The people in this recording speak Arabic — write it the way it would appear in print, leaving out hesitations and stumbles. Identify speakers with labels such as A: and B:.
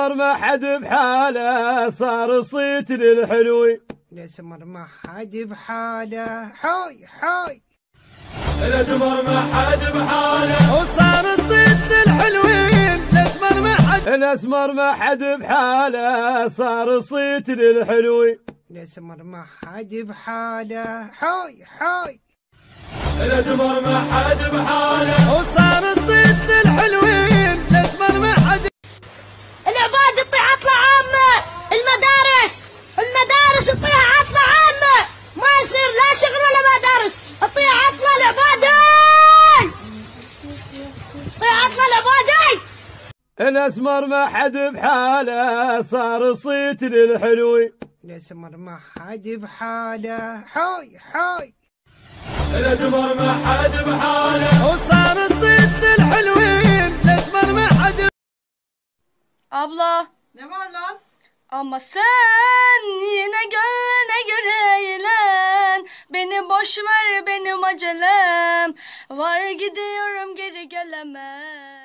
A: الاسمر ما حد بحاله صار صيت للحلوين.
B: الاسمر ما حد بحاله حوي حوي.
A: الاسمر ما حد بحاله وصار الصيت للحلوين. الاسمر ما حد بحاله صار صيت للحلوين.
B: الاسمر ما حد بحاله حوي حوي.
A: الاسمر ما حد بحاله وصار الصيت للحلوين. الاسمر ما حد.
C: العباد تطيح عطلة عامة، المدارس تطيح عطلة عامة، ما يصير لا شغل ولا مدارس، تطيح عطلة العبادي، تطيح عطلة العبادي.
A: الاسمر ما حد بحاله صار صيت للحلوين.
B: الاسمر ما حد بحاله حوي حوي.
A: الاسمر ما حد بحاله وصار الصيت للحلوين. الاسمر ما حد.
D: Abla.
E: Ne var lan?
D: Ama sen yine gönlüne göre eğlen. Beni boş ver, benim acelem var, gidiyorum geri gelemem.